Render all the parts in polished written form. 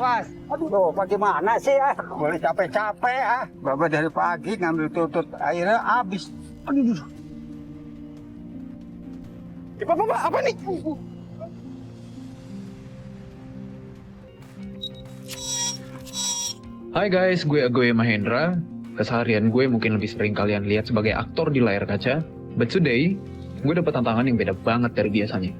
awas. Aduh, bagaimana sih ya? Boleh capek-capek ah. Bapak dari pagi ngambil tutut, akhirnya habis. Aduh. Bapak, apa nih? Hai guys, gue Agoy Mahendra. Keseharian gue mungkin lebih sering kalian lihat sebagai aktor di layar kaca. But today, gue dapat tantangan yang beda banget dari biasanya.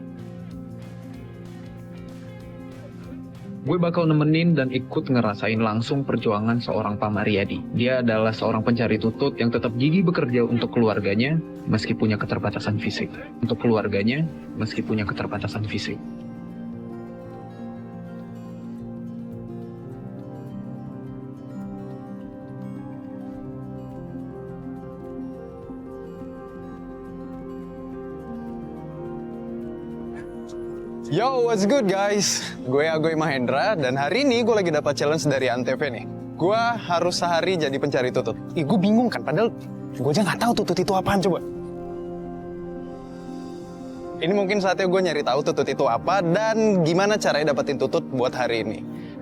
Gue bakal nemenin dan ikut ngerasain langsung perjuangan seorang Pak Mariadi. Dia adalah seorang pencari tutut yang tetap gigih bekerja untuk keluarganya meski punya keterbatasan fisik. Untuk keluarganya meski punya keterbatasan fisik. Yo, what's good guys? Gue Agoy Mahendra dan hari ini gue lagi dapat challenge dari Antv nih. Gue harus sehari jadi pencari tutut. Gue bingung kan, padahal gue aja nggak tahu tutut itu apaan coba. Ini mungkin saatnya gue nyari tahu tutut itu apa dan gimana caranya dapetin tutut buat hari ini.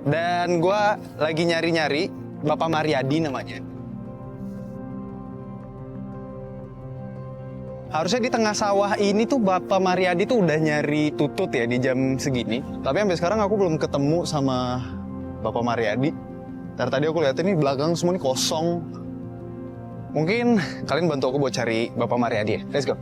Dan gue lagi nyari-nyari Bapak Mariadi namanya. Harusnya di tengah sawah ini tuh Bapak Mariadi tuh udah nyari tutut ya di jam segini. Tapi sampai sekarang aku belum ketemu sama Bapak Mariadi. Tadi aku lihat ini belakang semua ini kosong. Mungkin kalian bantu aku buat cari Bapak Mariadi ya. Let's go.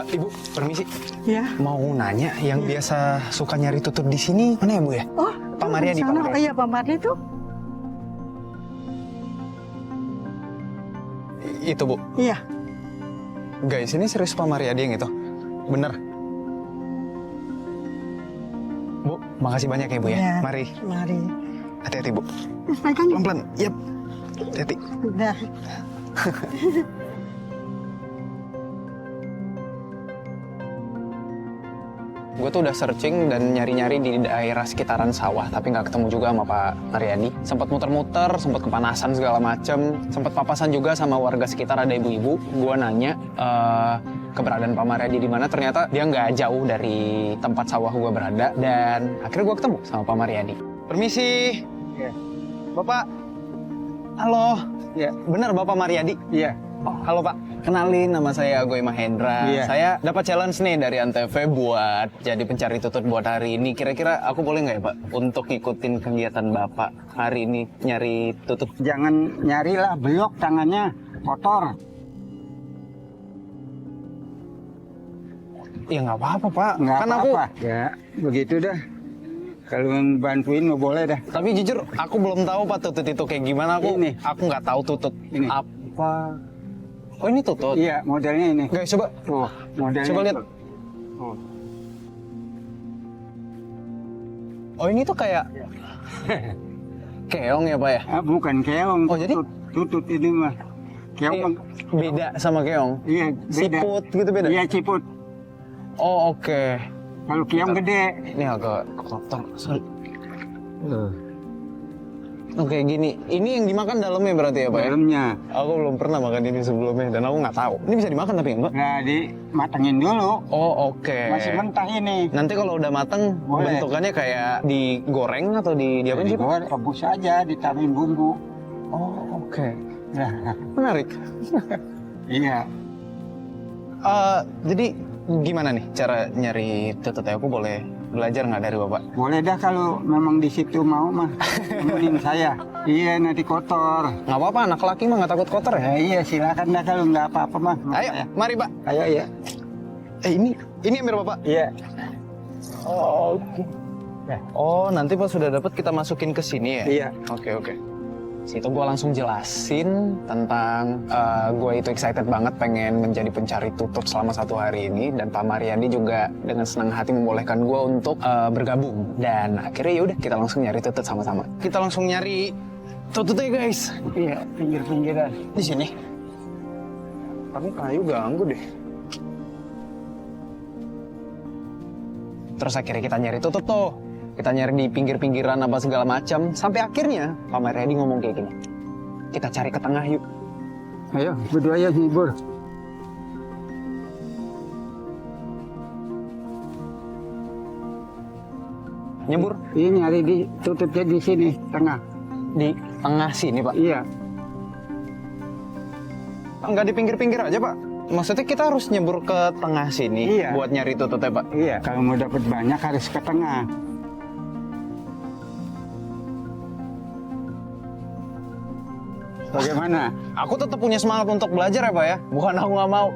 Ibu, permisi. Ya. Mau nanya, yang biasa suka nyari tutut di sini mana ya, Bu ya? Oh, Pak Mariadi, Pak Mariadi. Iya, Pak Mariadi itu. Itu, Bu. Iya. Guys, ini serius Pak Mariadi yang itu? Bener? Bu, makasih banyak ya, Bu ya. Iya. Mari. Mari. Hati-hati, Bu. Pegang. Pelan-pelan. Yap. Hati-hati. Udah. Gue tuh udah searching dan nyari-nyari di daerah sekitaran sawah, tapi nggak ketemu juga sama Pak Mariadi. Sempat muter-muter, sempat kepanasan segala macem, sempat papasan juga sama warga sekitar, ada ibu-ibu. Gue nanya keberadaan Pak Mariadi di mana, ternyata dia nggak jauh dari tempat sawah gue berada. Dan akhirnya gue ketemu sama Pak Mariadi. Permisi. Iya. Bapak. Halo. Iya. Benar Bapak Mariadi? Iya. Oh, halo Pak, kenalin nama saya Agoy Mahendra. Iya. Saya dapat challenge nih dari Antv buat jadi pencari tutut buat hari ini. Kira-kira aku boleh nggak ya Pak untuk ngikutin kegiatan Bapak hari ini nyari tutut? Jangan nyarilah, belok tangannya, kotor. Ya nggak apa-apa Pak, Nggak kan apa-apa. Ya, begitu dah. Kalau bantuin mau boleh dah. Tapi jujur, aku belum tahu Pak tutut itu kayak gimana. Aku nggak tahu tutut. Ini. Apa? Oh ini tutut? Iya, modelnya ini. Guys, coba. Tuh, modelnya. Coba lihat. itu. Tuh. Oh ini tuh kayak keong ya Pak ya? Ah, bukan keong. Oh, jadi? Tutut ini mah. Keong. Beda sama keong? Iya, beda. Siput gitu beda? Iya, ciput. Oh oke. Kalau keong gede. Ini agak kotor. Sorry. Oke gini, ini yang dimakan dalamnya berarti ya Pak ya? Dalamnya. Aku belum pernah makan ini sebelumnya dan aku nggak tahu. Ini bisa dimakan tapi Mbak? Nah, dimatengin dulu. Oh oke. Masih mentah ini. Nanti kalau udah mateng, Boleh. bentukannya kayak digoreng atau diapain sih Pak? Digoreng, rebus aja, ditambahin bumbu. Oh oke. Nah, Menarik. iya. Jadi gimana nih cara nyari tututnya? Aku boleh belajar nggak dari Bapak? Boleh dah kalau memang di situ mau mah. Temenin saya. Iya, nanti kotor. Nggak apa-apa, anak laki mah nggak takut kotor ya? Ya, iya, silakan dah kalau nggak apa-apa mah. Ayo, mari Pak. Ayo, iya. Ini ambil Bapak. Iya. Oh, oke. Oh, nanti pas sudah dapat kita masukin ke sini ya? Iya. Oke. Situ gue langsung jelasin tentang gue itu excited banget pengen menjadi pencari tutut selama 1 hari ini, dan Pak Mariadi juga dengan senang hati membolehkan gue untuk bergabung. Dan akhirnya ya udah kita langsung nyari tutut sama-sama. Kita langsung nyari tututnya guys. Iya, pinggir-pinggiran. Di sini. Tapi kayu ganggu deh. Terus akhirnya kita nyari tutut tuh. Kita nyari di pinggir-pinggiran apa segala macam. Sampai akhirnya Pak Mariadi ngomong kayak gini. Kita cari ke tengah yuk. Ayo, berdua ya hibur. Nyebur Ini nyari di tutupnya di sini, tengah. di tengah sini Pak. Iya. Nggak di pinggir-pinggir aja Pak. Maksudnya kita harus nyebur ke tengah sini Iya. buat nyari tututnya Pak. Iya, kalau mau dapat banyak harus ke tengah. Bagaimana? Aku tetap punya semangat untuk belajar ya Pak ya. Bukan aku nggak mau.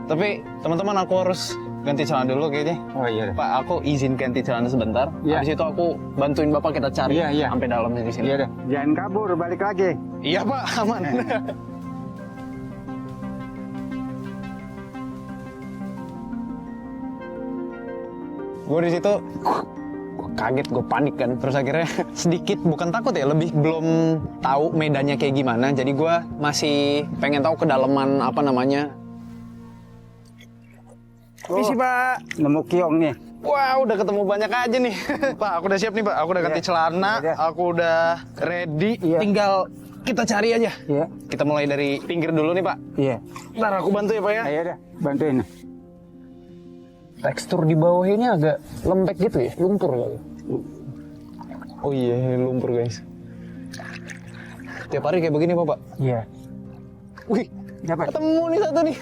Tapi teman-teman aku harus ganti celana dulu kayaknya. Oh iya. Pak, aku izin ganti celana sebentar. Iya. Habis itu aku bantuin Bapak kita cari Iya, iya. sampai dalam di sini. Iya dah. Jangan kabur, balik lagi. Iya Pak, aman. Gue di situ gue kaget, gue panik kan. Terus akhirnya sedikit bukan takut ya, lebih belum tahu medannya kayak gimana. Jadi gue masih pengen tahu kedalaman apa namanya. Misi Pak. Nemu kiong nih. Wah, udah ketemu banyak aja nih. Pak, aku udah siap nih Pak. Aku udah ganti Iya. celana, Iya. aku udah ready. Iya. Tinggal kita cari aja. Iya. Kita mulai dari pinggir dulu nih Pak. Iya. Ntar aku bantu ya Pak ya. Ayo dah, bantuin. Tekstur di bawah ini agak lembek gitu ya, lumpur kali. Oh iya, lumpur guys. Tiap hari kayak begini Pak. Iya. Wih, Dapat. ketemu nih satu nih.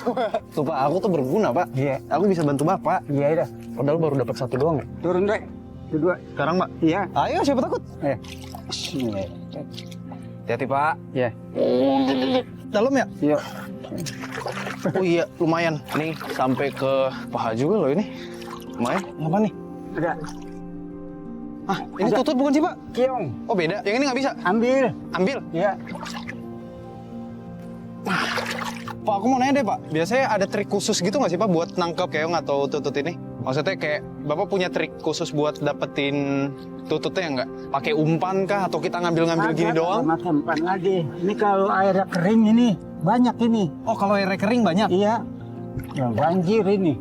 Tuh Pak, aku tuh berguna Pak. Iya. Aku bisa bantu Bapak. Iya dah. Padahal baru dapat satu doang ya. Turun deh. Kedua. Sekarang Pak. Iya. Ayo, siapa takut? Hati-hati Pak. Iya. Dalam ya? Iya. Oh iya, lumayan. Nih, sampai ke paha juga loh ini. Lumayan. Apa nih? Ada Ah, ini Ada. tutut bukan sih Pak? kiong. Oh beda. Yang ini nggak bisa. Ambil. Ambil. Iya. Pak, aku mau nanya deh Pak. Biasanya ada trik khusus gitu nggak sih Pak buat nangkap keong atau tutut ini? Maksudnya kayak Bapak punya trik khusus buat dapetin tututnya nggak? Pakai umpan kah atau kita ngambil-ngambil gini doang? Makan umpan lagi. Ini kalau airnya kering ini banyak ini. Oh, kalau airnya kering banyak? Iya. Yang banjir ini.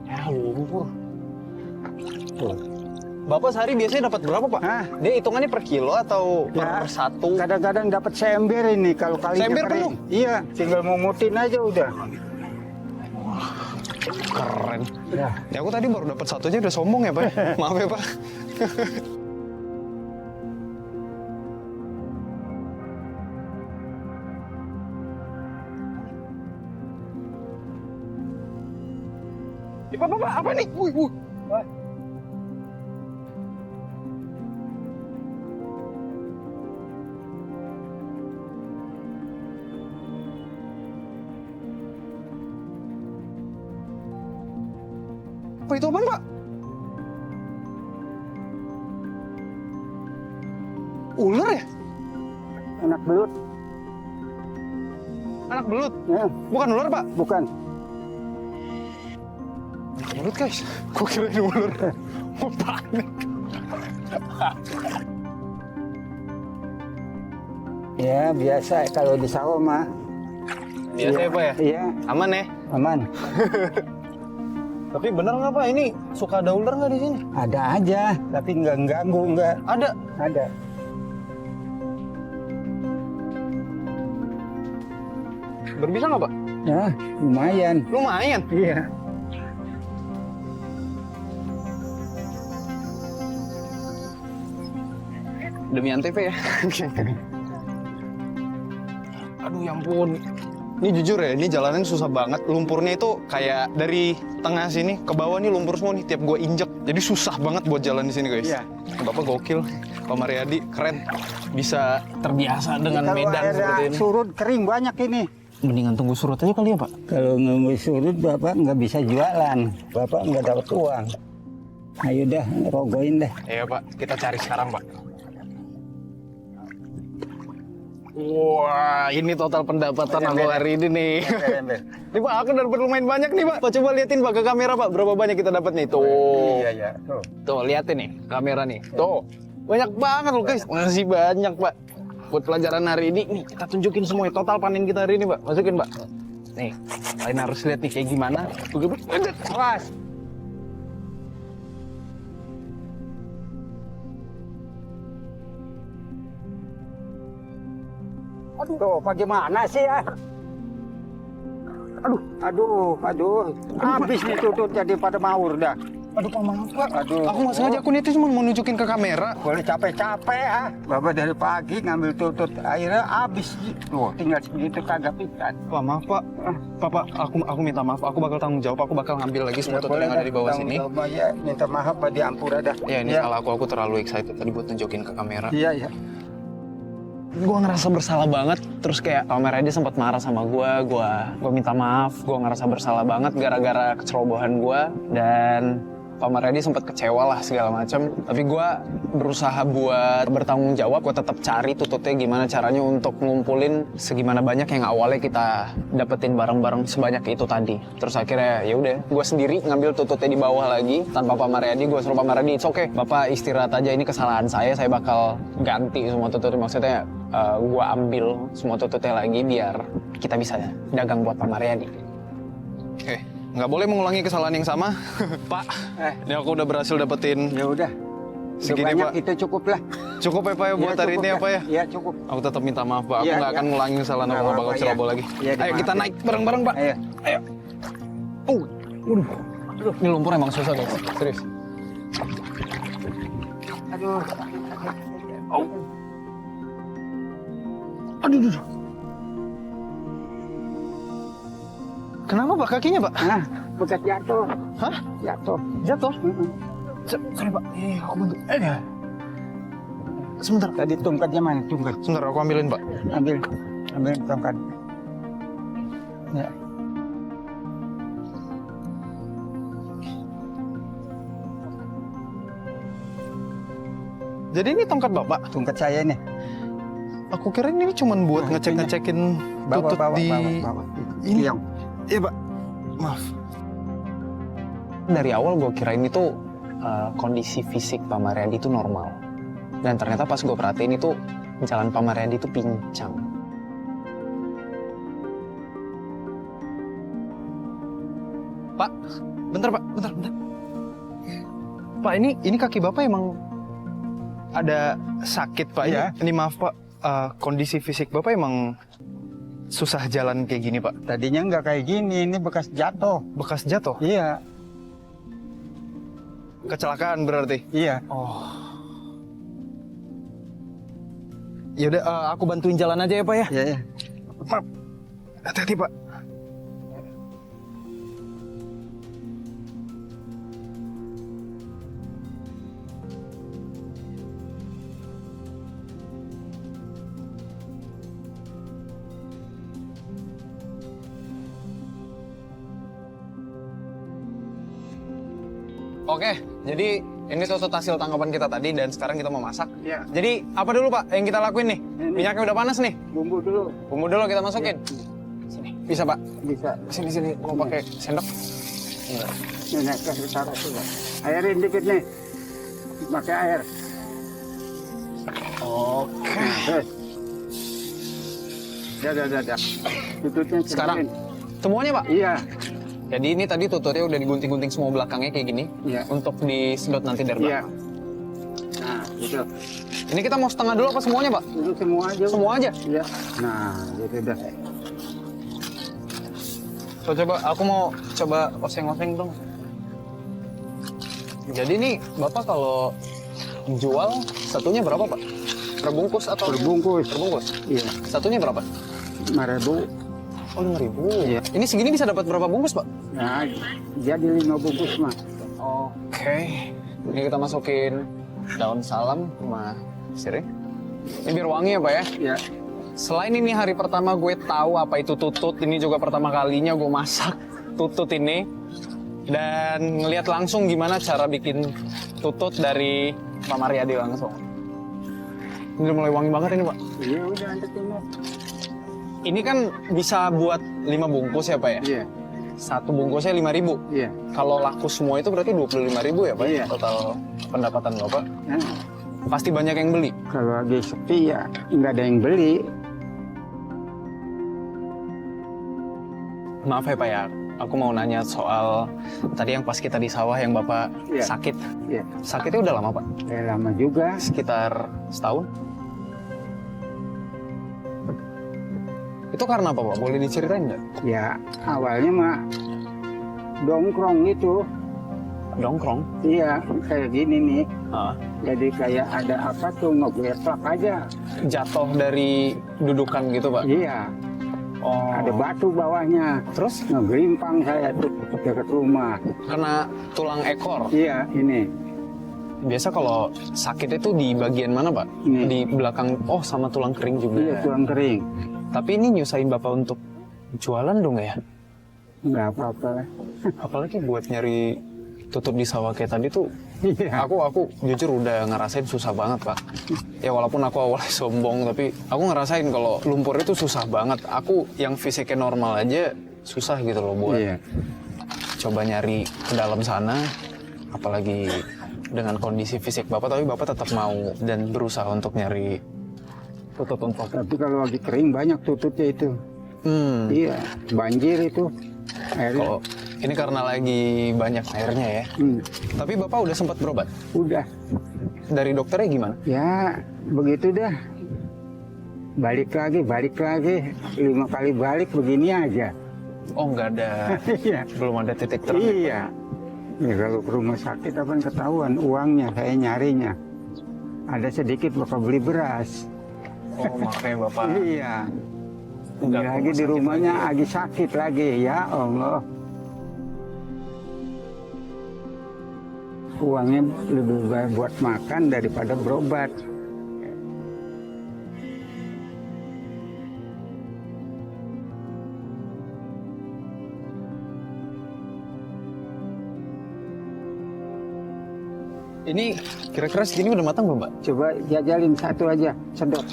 Ya, lumpur. Tuh. Bapak sehari biasanya dapat berapa Pak? Hah? Dia hitungannya per kilo atau per Ya, satu? Kadang-kadang dapat sember ini kalau kalinya Sember kering. penuh? Iya, tinggal mumutin aja udah. Keren. Ya. Ya aku tadi baru dapat satu aja udah sombong ya Pak. Maaf ya Pak. Pak, apa nih? Wih. Apa itu apaan, Pak? Ular ya? Anak belut. Anak belut? Ya, Bukan ular, Pak? bukan. Belut, guys. Gua kirain ular. Gua panik. Ya, biasa kalau di sawah mah. Biasa ya, Pak ya? Iya, Aman ya? aman. Tapi bener nggak, Pak? Ini suka ada ular nggak di sini? Ada aja, tapi nggak ganggu, nggak Ada. ada. Berbisa nggak, Pak? Ya, lumayan. Lumayan. Iya. Demi Antv ya. Aduh ya ampun. Ini jujur ya, ini jalanan susah banget. Lumpurnya itu kayak dari tengah sini ke bawah nih lumpur semua nih tiap gue injek. Jadi susah banget buat jalan di sini guys. Iya. Bapak gokil, Pak Mariadi keren. Bisa terbiasa dengan Kalau medan seperti airnya ini. surut kering banyak ini. Mendingan tunggu surut aja kali ya Pak. Kalau nunggu surut Bapak nggak bisa jualan. Bapak nggak dapat uang. Ayo dah, rogoin dah. Iya Pak, kita cari sekarang Pak. Wah, ini total pendapatan aku hari ini nih. Nih Pak, aku dapat lumayan banyak nih Pak. Pak coba liatin Pak ke kamera Pak, berapa banyak kita dapat nih. Tuh. Iya, iya. Tuh. Tuh, liatin nih kamera nih. Tuh. Banyak banget loh guys. Masih banyak Pak. Buat pelajaran hari ini, nih kita tunjukin semua total panen kita hari ini Pak. Masukin Pak. Nih, kalian harus lihat nih kayak gimana. Awas. Tuh, bagaimana sih ya? Aduh. Habis nih tutut jadi pada maur dah. Aduh, Pak, maaf, Pak. Aduh. Aku nggak sengaja, aku ini cuma mau nunjukin ke kamera. Boleh capek-capek ah. Bapak dari pagi ngambil tutut, akhirnya habis. Tuh, tinggal segitu kagak pikat. Pak, maaf, Pak. Pak, aku minta maaf. Aku bakal tanggung jawab. Aku bakal ngambil lagi semua tutut yang ada di bawah sini. Ya, minta maaf, Pak, diampura dah. Ya, ini salah aku. Aku terlalu excited tadi buat nunjukin ke kamera. Iya. Gue ngerasa bersalah banget. Terus kayak kamera dia sempat marah sama gue minta maaf. Gue ngerasa bersalah banget gara-gara kecerobohan gue. Dan Pak Maryadi sempat kecewa lah segala macam. Tapi gue berusaha buat bertanggung jawab. Gue tetap cari tututnya gimana caranya untuk ngumpulin segimana banyak yang awalnya kita dapetin bareng-bareng sebanyak itu tadi. Terus akhirnya ya udah, gue sendiri ngambil tututnya di bawah lagi tanpa Pak Maryadi. Gue suruh Pak Maryadi, it's okay, Bapak istirahat aja, ini kesalahan saya bakal ganti semua tututnya. Maksudnya gue ambil semua tututnya lagi biar kita bisa dagang buat Pak Maryadi. Oke. Nggak boleh mengulangi kesalahan yang sama. Pak, ini aku udah berhasil dapetin. Ya udah. Segini, banyak, Pak. itu cukup lah. Cukup ya, Pak, ya, buat hari ini ya, Pak ya? Iya, cukup. Aku tetap minta maaf, Pak. Aku nggak akan ngulangi kesalahan, aku nggak bakal ceroboh lagi. Ya, ayo kita naik bareng-bareng, Pak. Ayo. Aduh. Ini lumpur emang susah, guys. Serius. Aduh. Aduh. Kenapa, Pak, kakinya, Pak? Nah, bekas jatuh. Hah? Jatuh. Jatuh? Sorry, Pak. Aku bantu. Sebentar. Tadi tongkatnya mana? Tongkat. Sebentar, aku ambilin, Pak. Ambil tongkat. Ya. Jadi ini tongkat Bapak? Tongkat saya nih. Aku kira ini cuma buat ngecek-ngecekin tutut di... Bawa. Ini? Yang. Iya, Pak. Maaf. Dari awal gue kirain itu kondisi fisik Pak Maryadi itu normal. Dan ternyata pas gue perhatiin itu jalan Pak Maryadi itu pincang. Pak, bentar Pak, bentar. Pak, ini kaki Bapak emang ada sakit, Pak? Iya. Ini maaf, Pak. Kondisi fisik Bapak emang susah jalan kayak gini, Pak? Tadinya nggak kayak gini, ini bekas jatuh. Bekas jatuh? Iya. Kecelakaan berarti? Iya. Oh. Ya udah, aku bantuin jalan aja ya, Pak ya? Iya. Maaf. Hati-hati, Pak. Oke, jadi ini tutut hasil tangkapan kita tadi dan sekarang kita mau masak. Iya. Jadi apa dulu Pak yang kita lakuin nih? Minyaknya udah panas nih. Bumbu dulu. Bumbu dulu kita masukin. Sini. Bisa Pak? Bisa. Sini. Mau pakai sendok? Enggak. Ini kasih taruh dulu. Airin dikit nih. Pakai air. Oke. Dah. Tututnya Sekarang semuanya Pak? Iya. Jadi ini tadi tututnya udah digunting-gunting semua belakangnya kayak gini. Iya. Untuk disedot nanti dari Iya. belakang. Nah, gitu. Ini kita mau setengah dulu apa semuanya Pak? Itu semua aja. Semua aja? Iya. Nah, gitu dah. So, coba, aku mau coba oseng-oseng dong. Jadi nih, Bapak kalau jual satunya berapa, Pak? Perbungkus atau? Berbungkus. Perbungkus? Iya. Satunya berapa? 5.000. Oh, 5.000. Iya. Ini segini bisa dapat berapa bungkus, Pak? Nah, jadi 5 bungkus mah. Oke. Ini kita masukin daun salam sama sirih. Ini biar wangi ya, Pak ya? Iya. Selain ini hari pertama gue tahu apa itu tutut, ini juga pertama kalinya gue masak tutut ini. Dan ngelihat langsung gimana cara bikin tutut dari Pak Maryadi langsung. Ini udah mulai wangi banget ini, Pak. Iya, udah antetin. Ini kan bisa buat 5 bungkus ya, Pak ya? Iya. Satu bungkusnya 5.000. Iya. Kalau laku semua itu berarti 25.000 ya, Pak? Iya. Total pendapatan Bapak. Nah, Pasti banyak yang beli. kalau lagi sepi ya nggak ada yang beli. Maaf ya, Pak ya. Aku mau nanya soal tadi yang pas kita di sawah yang Bapak Iya. sakit. Iya. Sakitnya udah lama, Pak? Ya lama juga. Sekitar setahun? Itu karena apa Pak? Boleh diceritain nggak? Ya awalnya mah dongkrong gitu. Dongkrong? Iya, kayak gini nih. Ah. Jadi kayak ada apa tuh ngebletak aja. Jatuh dari dudukan gitu Pak? Iya, Oh. ada batu bawahnya. Terus Ngegerimpang saya tuh dekat rumah. kena tulang ekor. Iya, ini. Biasa kalau sakit itu di bagian mana Pak? Ini. Di belakang, oh sama tulang kering juga. Iya, tulang kering. Tapi ini nyusahin Bapak untuk jualan dong ya? Nggak apa-apa. Apalagi buat nyari tutut di sawah kayak tadi tuh. Iya. Aku jujur udah ngerasain susah banget Pak. Ya walaupun aku awalnya sombong, tapi aku ngerasain kalau lumpur itu susah banget. Aku yang fisiknya normal aja susah gitu loh buat Iya. coba nyari ke dalam sana. Apalagi dengan kondisi fisik Bapak, tapi Bapak tetap mau dan berusaha untuk nyari tutut untuk. Tapi kalau lagi kering banyak tututnya itu. Iya, banjir itu. Airnya. Kalau ini karena lagi banyak airnya ya. Tapi Bapak udah sempat berobat? Udah. Dari dokternya gimana? Ya, begitu dah. Balik lagi. 5 kali balik begini aja. Oh nggak ada, Iya. belum ada titik terang. Iya. Ya kalau ke rumah sakit apa ketahuan uangnya saya nyarinya. Ada sedikit bakal beli beras. Oh makanya Bapak. Iya. Ini Nggak ke lagi rumah di sakit rumahnya lagi. lagi sakit lagi. Ya Allah. Uangnya lebih baik buat makan daripada berobat. Ini kira-kira segini udah matang belum Pak? Coba jajalin satu aja, sedot.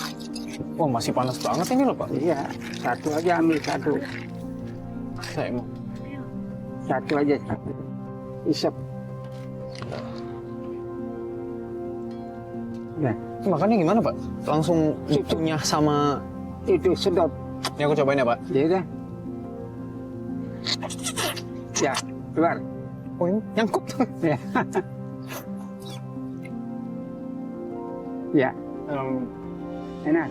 Oh masih panas banget ini loh Pak. Iya, satu aja ambil satu. Saya mau. Satu aja, satu. Isep. Ya, Makannya gimana Pak? Langsung dikunyah sama. itu sedot. Ini aku cobain ya Pak. Ya udah. Ya, keluar. Oh ini nyangkut. Ya. Ya, enak.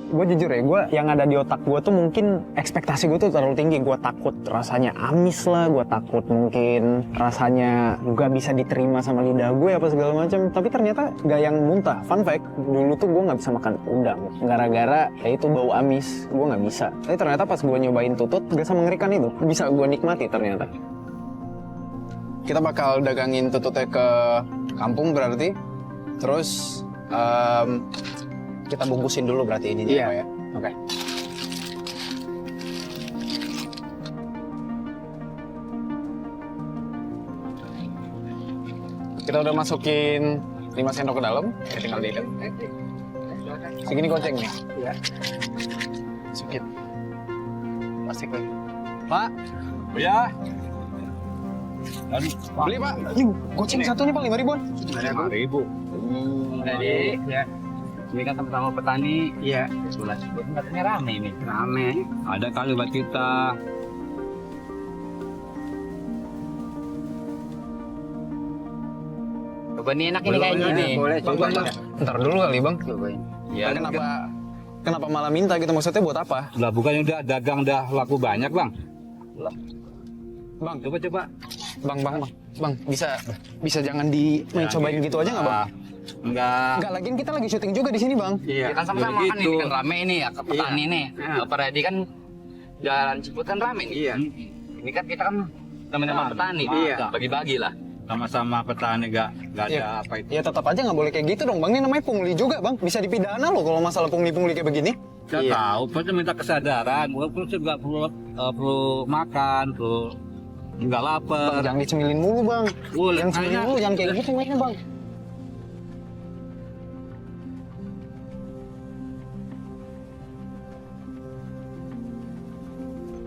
Gue jujur ya, gue yang ada di otak gue tuh mungkin ekspektasi gue tuh terlalu tinggi. Gue takut rasanya amis lah, gue takut mungkin rasanya gak bisa diterima sama lidah gue apa segala macam. Tapi ternyata gak yang muntah. Fun fact, dulu tuh gue gak bisa makan udang gara-gara ya itu bau amis, gue gak bisa. Tapi ternyata pas gue nyobain tutut, gak semengerikan itu, bisa gue nikmati ternyata. Kita bakal dagangin tututnya ke kampung berarti, terus kita bungkusin dulu berarti ininya Iya. ya. Oke. Kita udah masukin 5 sendok ke dalam, ya tinggal diikat. Segini goceng nih. Ya. Masukin. Plastik lagi. Pak, Ya. beli Pak. Ini goceng satunya Pak 5.000-an. 5.000. Jadi, ya. Ini kan sama-sama petani. Iya, Sebelah katanya rame ini. rame. Ada kali buat kita. Coba nih enak ini kayaknya nih. Boleh coba. Ntar dulu kali Bang. Cobain. Ya, Kenapa malah minta gitu? Maksudnya buat apa? lah bukannya udah dagang dah laku banyak, Bang? Bang, Coba. Bang, bisa jangan cobain gitu aja nggak Bang? Enggak. Enggak, lagian kita lagi syuting juga di sini Bang. Iya. Ya kan sama-sama Jadi kan gitu. ini kan rame nih ya ke petani nih. Iya. Bapak Redi kan jalan Ciput kan rame nih. Iya. Ini kan kita kan teman-teman petani. Iya. Bagi-bagi lah. Sama-sama petani enggak ada Iya. apa itu. Ya tetap aja nggak boleh kayak gitu dong Bang. Ini namanya pungli juga Bang. Bisa dipidana loh kalau masalah pungli-pungli kayak begini. Saya Iya. tahu, pasti minta kesadaran. Walaupun juga perlu makan, perlu enggak Bang, lapar. jangan dicemilin mulu Bang. Boleh. Jangan cemilin mulu, jangan kayak gitu mainnya Bang.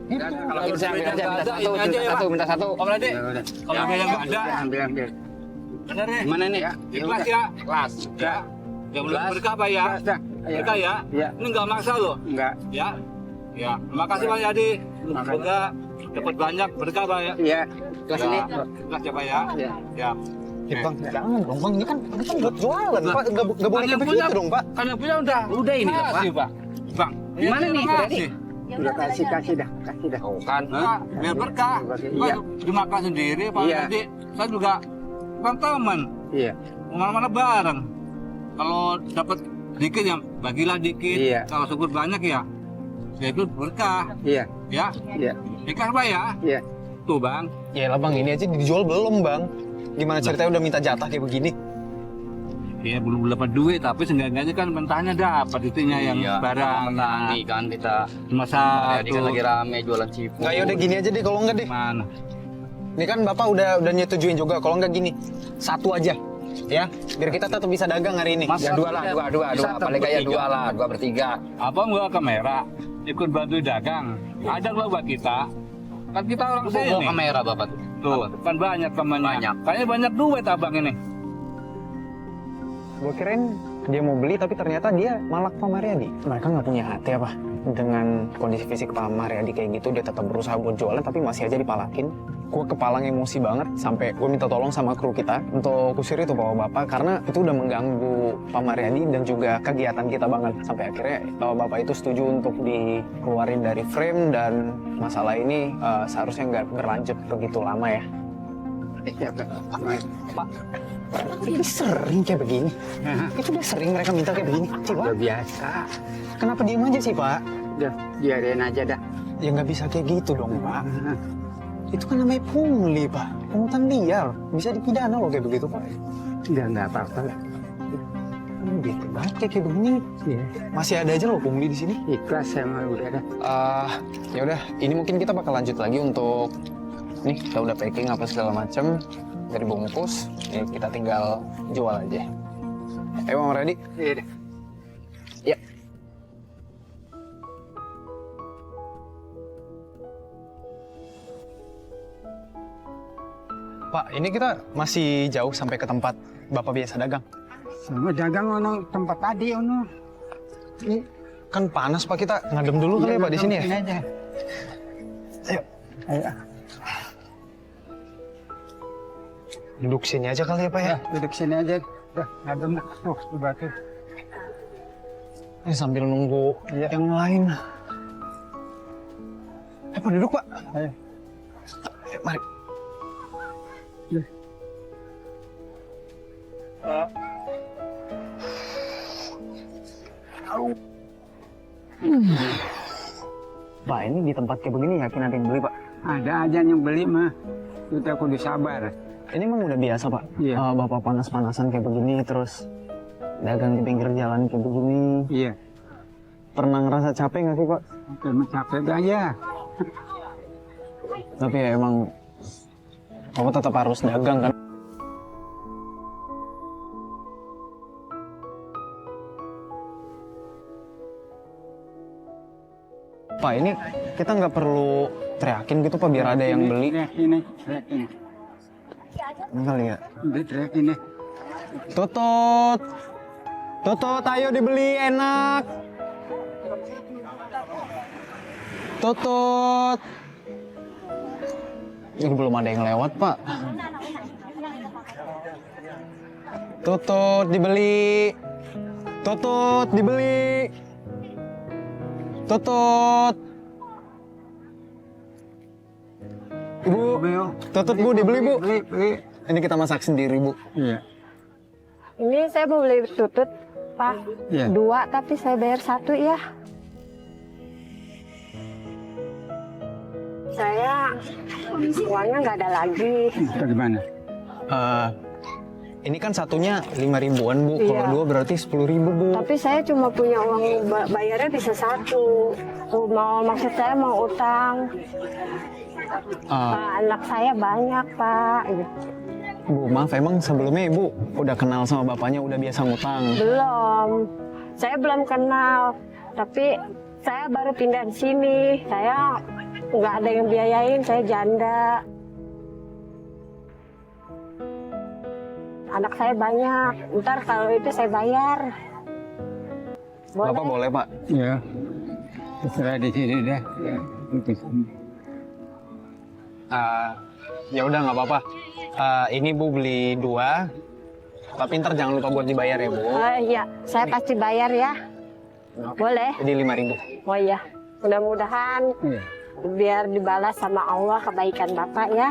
Kalau kita ambil aja minta satu, Ini aja minta ya, satu, Pak. minta satu. Om Rade, Udah. kalau ada yang enggak ada, Ambil. benar deh. Gimana nih? Ikhlas ya. Kelas. Ya. Yang belum berkah Pak ya. Kelas dah. Ayo. Berkah ya. Iya. Ini enggak maksa loh. Enggak. Ya. Ya. Terima kasih Pak Yadi. Semoga dapat banyak berkah Pak ya. Iya. Kelas ini. Kelas ya Pak ya. Iya. Ya. Ya Bang, jangan dong Bang. Ini kan buat jualan Pak. Nggak boleh Kan kayak yang begitu dong Pak. Kan yang punya udah Udah ini Pak. kasih Pak. Bang. Gimana nih, terima Pak Redi? kasih. Udah kasih dah. Oh kan. Nah, biar berkah. Iya. Dimakan sendiri, Pak. Iya. Nanti saya juga kan teman. Iya. Kemana-mana bareng. Kalau dapat dikit ya bagilah dikit. Iya. Kalau syukur banyak ya itu berkah. Iya. Ya, Iya. ikhlas Pak ya. Iya. Tuh Bang. Ya lah bang, ini aja dijual belum bang? Gimana ceritanya udah minta jatah kayak begini? Iya belum dapat duit tapi seenggaknya kan mentahnya dapat itunya yang Iya, barang. petani kan kita. Masa Jadi kan lagi rame jualan cipu. Nggak, yaudah gini aja deh, kalau nggak deh. mana? Ini kan bapak udah nyetujuin juga, kalau nggak gini, satu aja, ya, biar kita tetap bisa dagang hari ini. Ya dua paling kayak dua lah, 2/3. Apa nggak kamera? Ikut bantu dagang. Ada nggak buat kita? Kan kita orang Bawa sini. kamera bapak tuh. Tuh, kan banyak temannya. Banyak. Kayaknya banyak duit abang ini. Gue kirain dia mau beli, tapi ternyata dia malak Pak Mariadi. Mereka nggak punya hati apa? Dengan kondisi fisik Pak Mariadi kayak gitu, dia tetap berusaha buat jualan, tapi masih aja dipalakin. Gue kepalang emosi banget, sampai gue minta tolong sama kru kita untuk kusir itu bapak-bapak, karena itu udah mengganggu Pak Mariadi dan juga kegiatan kita banget. Sampai akhirnya bapak-bapak itu setuju untuk dikeluarin dari frame, dan masalah ini seharusnya nggak berlanjut begitu lama ya. Pak, ini sering kayak begini. Itu udah sering mereka minta kayak begini. Udah Pak, biasa. kenapa diem aja sih Pak? Udah biarin aja dah. Ya nggak bisa kayak gitu dong Pak. Itu kan namanya pungli Pak, pungutan liar. Bisa dipidana loh kayak begitu Pak. Udah nggak apa-apa lah. Gitu banget kayak begini. Iya. Masih ada aja loh pungli di sini. Ikhlas sama udah dah. Ya udah, ini mungkin kita bakal lanjut lagi untuk nih, kita udah packing apa segala macam dari bungkus. Ya, kita tinggal jual aja. Ayo Mama ready? Iya dah. Ya. Pak, ini kita masih jauh sampai ke tempat Bapak biasa dagang. Sama dagang ono tempat tadi ono. Ini Kan panas Pak, kita ngadem dulu kali ya Pak di sini ya. Sini aja. Ayo, Ayo. duduk sini aja kali ya Pak ya. Ya, duduk sini aja. Dah, ngadem dah. Tuh, di batu. Ini sambil nunggu yang lain. Pak duduk Pak. Ayo. Ayo, mari. Ya. Pak, ini di tempat kayak begini yakin ada yang beli Pak? Ada aja yang beli mah. Kita kudu sabar. Ini emang udah biasa Pak? Iya. Bapak panas-panasan kayak begini, terus dagang di pinggir jalan kayak begini. Iya. Pernah ngerasa capek nggak sih Pak? Cuma capek aja. Tapi ya emang Bapak tetap harus dagang kan? Pak, ini kita nggak perlu teriakin gitu Pak, biar ada yang beli. Teriak ini. Teriak ini. Ini kali ya. Udah teriak ini. Tutut! Tutut, ayo dibeli, enak! Tutut! Ini belum ada yang lewat, Pak. Tutut, dibeli! Tutut, dibeli! Tutut! Ibu, tutut Bu, dibeli Bu. Beli. Ini kita masak sendiri Bu. Iya. Ini saya mau beli tutut, Pak. Iya. 2, tapi saya bayar 1 ya. Saya uangnya nggak ada lagi. Bagaimana? Ini kan satunya 5 ribuan Bu. Kalau Iya. 2 berarti 10 ribu Bu. Tapi saya cuma punya uang bayarnya bisa 1. Maksud saya mau utang. Anak saya banyak Pak. Bu, maaf emang sebelumnya Ibu udah kenal sama bapaknya, udah biasa ngutang? Belum. Saya belum kenal. Tapi saya baru pindah di sini. Saya nggak ada yang biayain. Saya janda. Anak saya banyak. Ntar kalau itu saya bayar. Boleh? Bapak boleh Pak? Iya. Terserah di sini dah. Ya, itu. Ya udah nggak apa-apa. Ini Bu beli 2, tapi ntar jangan lupa buat dibayar ya Bu. Iya, saya pasti bayar ya. Boleh? Jadi 5 ribu. Oh iya. Mudah-mudahan Iya. biar dibalas sama Allah kebaikan Bapak ya.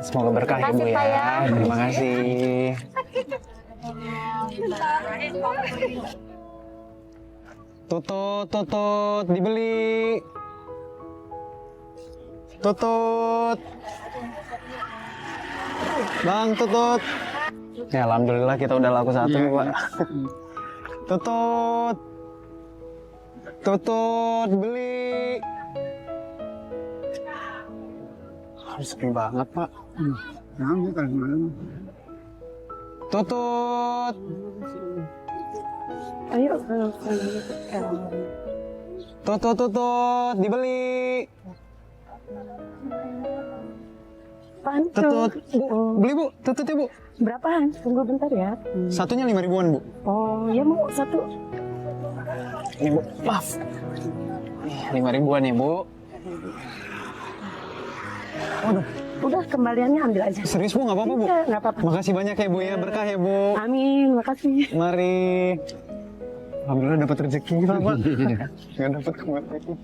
Semoga berkah ya, Bu Terima kasih, Pak, ya. ya. Terima kasih. Tutut, dibeli. Tutut. Bang, tutut. Ya, alhamdulillah kita udah laku satu, Iya, Pak. Tutut. Tutut, beli. Harus sepi banget, Pak. Rame kalau malam. Tutut. Ayo. Tutut, dibeli. Apaan tuh? Tutut. Bu, beli, Bu. Tutut ya, Bu. Berapaan? Tunggu bentar ya. Satunya 5 ribuan, Bu. Oh, ya mau satu. Ini, Bu. Maaf. Nih, 5 ribuan ya, Bu. Udah kembaliannya ambil aja. Serius, Bu? Nggak apa-apa, Bu? Iya, nggak apa-apa. Makasih banyak ya, Bu ya. Berkah ya, Bu. Amin, makasih. Mari. Alhamdulillah dapat rezeki, Pak. Nggak dapat kemarin.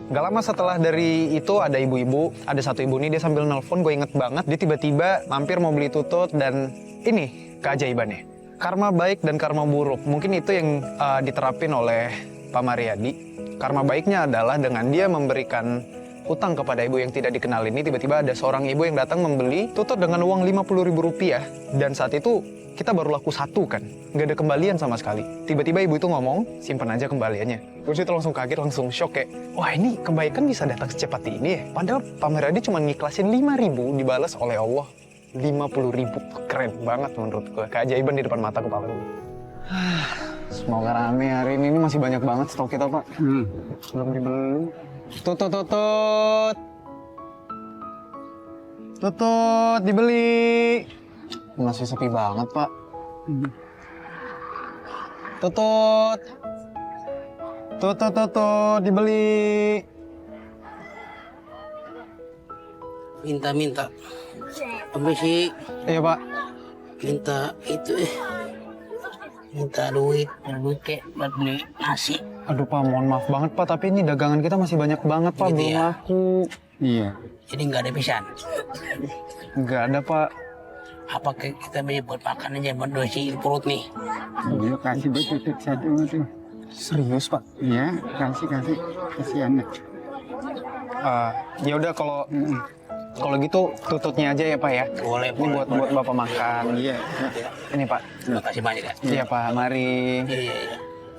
Gak lama setelah dari itu ada ibu-ibu, ada satu ibu nih dia sambil nelpon, gue inget banget, dia tiba-tiba mampir mau beli tutut dan ini keajaibannya. Karma baik dan karma buruk, mungkin itu yang diterapin oleh Pak Mariadi. Karma baiknya adalah dengan dia memberikan utang kepada ibu yang tidak dikenal ini, tiba-tiba ada seorang ibu yang datang membeli tutut dengan uang Rp50.000 dan saat itu kita baru laku satu kan, nggak ada kembalian sama sekali. Tiba-tiba ibu itu ngomong, simpan aja kembaliannya. Terus itu langsung kaget, langsung shock kayak, wah ini kebaikan bisa datang secepat ini ya. Padahal Pak Mariadi cuma ngiklasin 5.000 dibalas oleh Allah 50.000. Keren banget menurut gue, keajaiban di depan mata kepala gue. Semoga rame hari ini masih banyak banget stok kita, Pak. Belum dibeli. Tutut. Tutut, dibeli. Masih sepi banget, Pak. Tutut. Tutut, dibeli. Minta apa sih? Iya, Pak. Minta itu minta duit kayak buat beli nasi. Aduh, Pak, mohon maaf banget, Pak. Tapi ini dagangan kita masih banyak banget, Pak. Gitu Belum ya? laku. Iya. Jadi nggak ada pisan. Nggak ada, Pak. Apa kita beli buat makan aja buat dosi perut nih? Iya, kasih tutut satu itu. Serius, Pak? Iya, kasih kasihan. Ya udah kalau gitu tututnya aja ya, Pak ya. Boleh, Ini buat Bapak makan. Iya. Ini, Pak. Terima kasih banyak ya. Iya, Pak. Mari. Iya.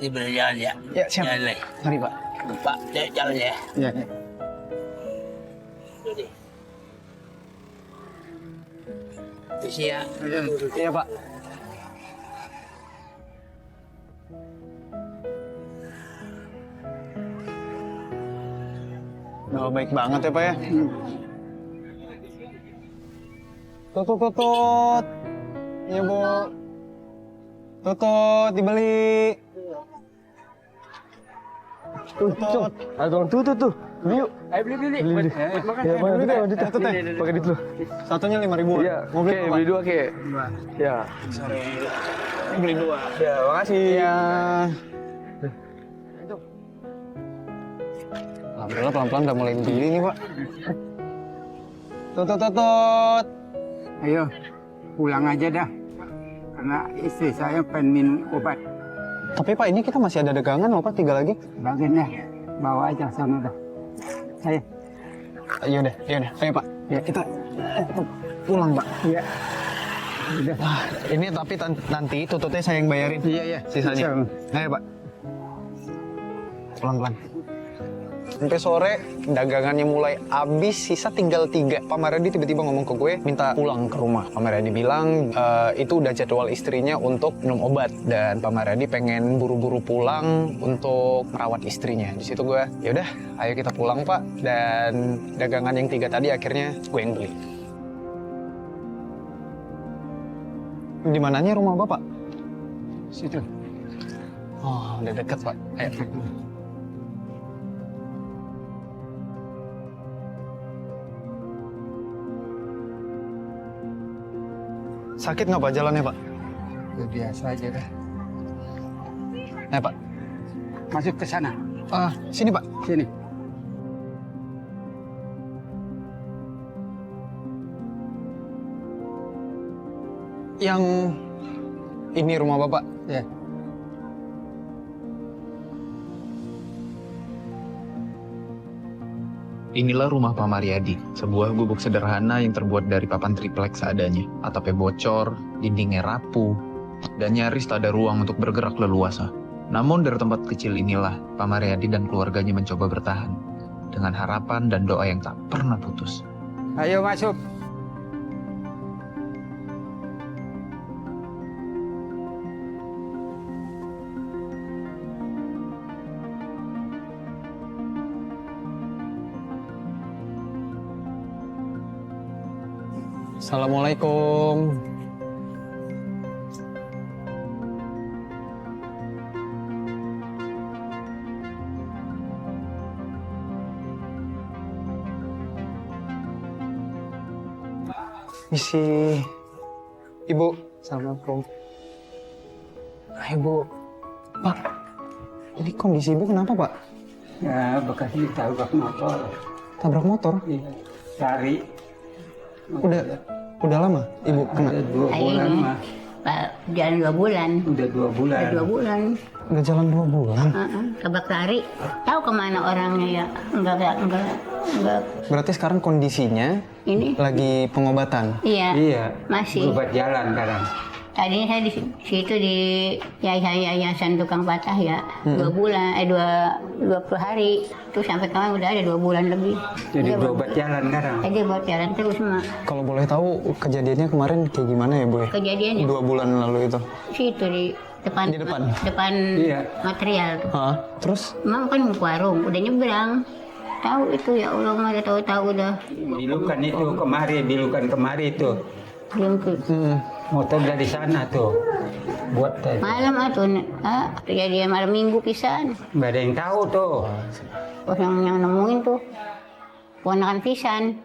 Ini berjalan ya. Ya, siap. Jalan deh. Mari, Pak. Pak, jalan ya. Iya. Terus ya. Iya, Pak. Oh, baik banget ya, Pak ya. Tutut. Iya, Bu. Tutut, dibeli. Tutut. Ada tukang tutut tuh. Beli yuk. Ayo beli. Makan. Ya, beli deh, lanjut ya. Tutut ya? Pakai duit lu. Satunya 5.000. Iya. Mau beli Oke, berapa? beli dua, Ke. Ya. Beli 2. Ya, makasih. Iya. Alhamdulillah pelan-pelan udah mulai beli nih, Pak. Tutut. Ayo, pulang aja dah. Karena istri saya pengen minum obat. Tapi Pak, ini kita masih ada dagangan loh, Pak. 3 lagi. Bagian dah. Bawa aja sana dah. Ayo. Yaudah. Ayo, Pak. Ya, kita pulang, Pak. Iya. Udah. Wah, ini tapi nanti tututnya saya yang bayarin. Iya. Sisanya. Ayo, Pak. Pelan-pelan. Sampai sore, dagangannya mulai habis, sisa tinggal 3. Pak Mariadi tiba-tiba ngomong ke gue, minta pulang ke rumah. Pak Mariadi bilang, itu udah jadwal istrinya untuk minum obat. Dan Pak Mariadi pengen buru-buru pulang untuk merawat istrinya. Di situ gue, yaudah, ayo kita pulang, Pak. Dan dagangan yang 3 tadi akhirnya gue yang beli. Di mananya rumah Bapak? Situ. Oh, udah deket, Pak. Ayo. Sakit nggak Pak jalannya, Pak? Ya, biasa aja dah. Pak. Masuk ke sana. Sini Pak. Sini. Yang ini rumah Bapak. Ya. Inilah rumah Pak Mariadi, sebuah gubuk sederhana yang terbuat dari papan triplek seadanya. Atapnya bocor, dindingnya rapuh, dan nyaris tak ada ruang untuk bergerak leluasa. Namun dari tempat kecil inilah Pak Mariadi dan keluarganya mencoba bertahan dengan harapan dan doa yang tak pernah putus. Ayo masuk. Assalamualaikum. Misi. Ibu. Assalamualaikum. Ibu. Pak. Ini kondisi ibu kenapa Pak? Ya, bekas ditabrak motor. Tabrak motor? Iya. Cari. Udah lama ibu kena? Ada 2 bulan Ini. mah. Pak, jalan 2 bulan. Udah 2 bulan. Udah 2 bulan. Udah jalan 2 bulan. Tabrak lari. Tahu kemana orangnya ya? Enggak. Berarti sekarang kondisinya Ini? lagi pengobatan? Iya. Iya. Masih. Berobat jalan sekarang. Tadinya saya di situ di yayasan tukang patah ya. 2 bulan, 20 hari. Terus sampai kemarin udah ada 2 bulan lebih. Jadi Dia berobat jalan sekarang. Jadi buat jalan terus mak. Kalau boleh tahu kejadiannya kemarin kayak gimana ya Bu ya? Kejadiannya 2 bulan lalu itu. situ di depan. Di depan? Depan Iya. material tuh. Hah? Terus? Mam kan mau ke warung, udah nyebrang. Tahu itu ya Allah mah udah tahu udah. Bilukan itu kemari itu. Belum ke Motor dari sana tuh. Buat tadi. malam atuh. Kejadian malam minggu pisan. Nggak ada yang tahu tuh. Yang nemuin tuh ponakan pisan.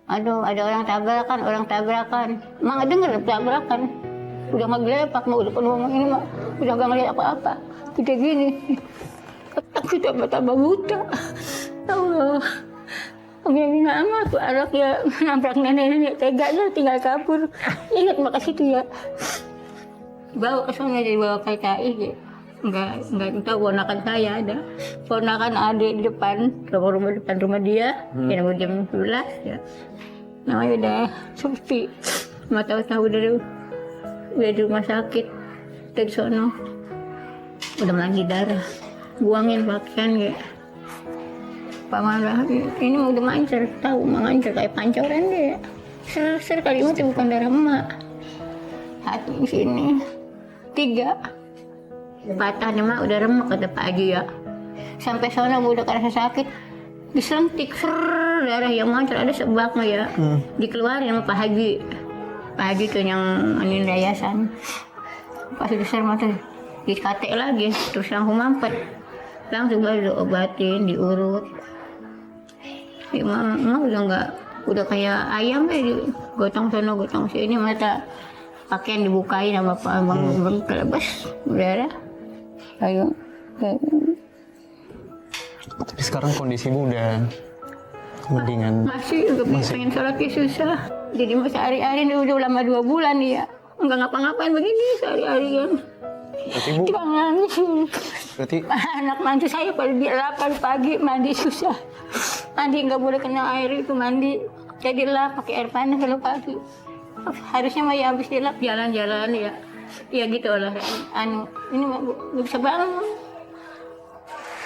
Aduh, ada orang tabrakan. Emang nggak denger tabrakan. Udah nggak gelepak, mau udah ngomong ini mah udah nggak ngeliat apa-apa. Udah gini, aku tambah buta. Allah, begini amat tuh anak ya nabrak nenek teganya tinggal kabur. Ingat makasih tuh ya. Bawa ke sana jadi bawa ke KI gitu. Enggak tahu ponakan saya ada. Ponakan adik di depan, depan rumah dia, yang jam 11 ya. Namanya udah sepi. Nggak tahu udah di rumah sakit. Dari sono udah mandi darah. Buangin pakaian ya. Pak Marah ini udah mancar, tahu mancar kayak pancoran dia. Ser kali itu bukan darah emak. Hati di sini 3. Patahnya mah udah remek kata Pak Haji ya. Sampai sana gua udah kerasa sakit. Disentik darah yang mancar ada sebabnya ya. Dikeluarin sama Pak Haji. Pak Haji tuh yang anin yayasan. Pas udah mata dikate lagi terus langsung mampet. Langsung baru diobatin, diurut. Emang udah kayak ayam gotong sono gotong sini mata pakaian dibukain sama Pak Bang kelebas udah ada. Ayo. Tapi sekarang kondisi ibu udah mendingan. Masih pengen sholatnya susah. Jadi sehari-hari udah lama 2 bulan ya. Enggak ngapa-ngapain begini sehari-hari kan. Berarti ibu, Cuma nangis. berarti Anak mantu saya pada di 8 pagi mandi susah. Mandi nggak boleh kena air itu mandi. Jadi lap pakai air panas kalau pagi. Harusnya mah ya habis dilap jalan-jalan ya. Ya gitu lah. Ini nggak bisa bangun.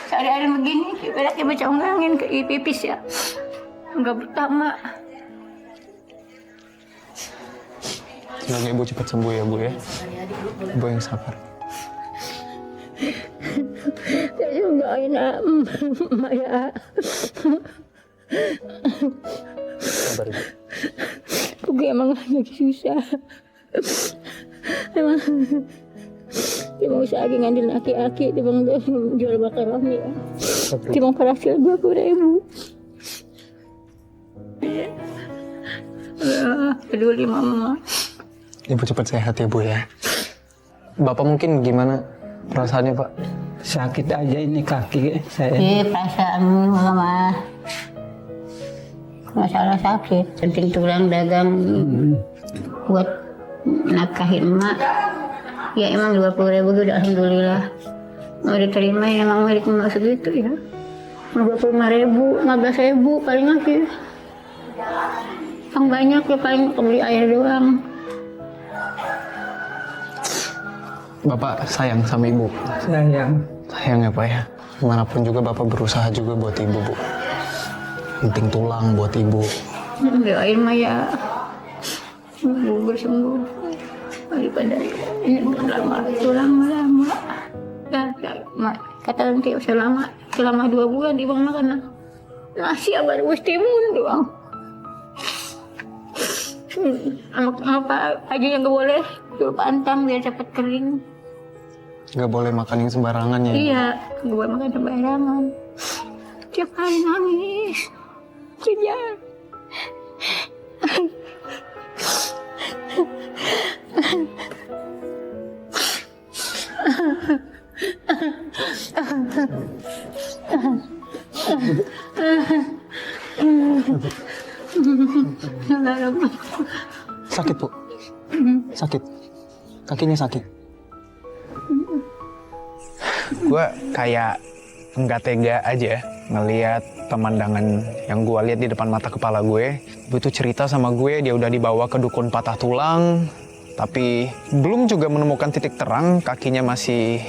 Sehari-hari begini, ibaratnya baca ungangin ke pipis ya. Nggak pertama. semoga ibu cepat sembuh ya Bu ya. Ibu yang sabar. Saya doain emak ya. Sabar ibu. Gue emang lagi susah. Emang usaha lagi ngambil aki-aki, emang jual bakar rohnya. Emang berhasil 20.000. Peduli mama. Ibu cepat sehat ya Bu ya. Bapak mungkin gimana perasaannya Pak? Sakit aja ini kaki saya. Perasaan mama masalah sakit, penting tulang dagang buat nafkahin emak. Ya emang 20.000 udah alhamdulillah. Mau diterima ya emang milik emak segitu ya. 25.000, 15.000 paling akhir. Yang banyak ya paling beli air doang. Bapak sayang sama ibu. Sayang. Sayang ya Pak ya. Dimanapun juga Bapak berusaha juga buat ibu, Bu. Penting tulang buat ibu. Doain mah ya ibu bersembuh daripada ini lama lama. Kata nanti selama 2 bulan di bang makan nasi abang timun doang. Apa aja yang gak boleh dulu pantang biar cepet kering. Gak boleh makan yang sembarangan ya. Iya, gak boleh makan sembarangan. Tiap hari nangis, kejar. Sakit Bu? Sakit? Kakinya sakit? Gue kayak nggak tega aja ngelihat pemandangan yang gue lihat di depan mata kepala gue. Ibu itu cerita sama gue dia udah dibawa ke dukun patah tulang, tapi belum juga menemukan titik terang. Kakinya masih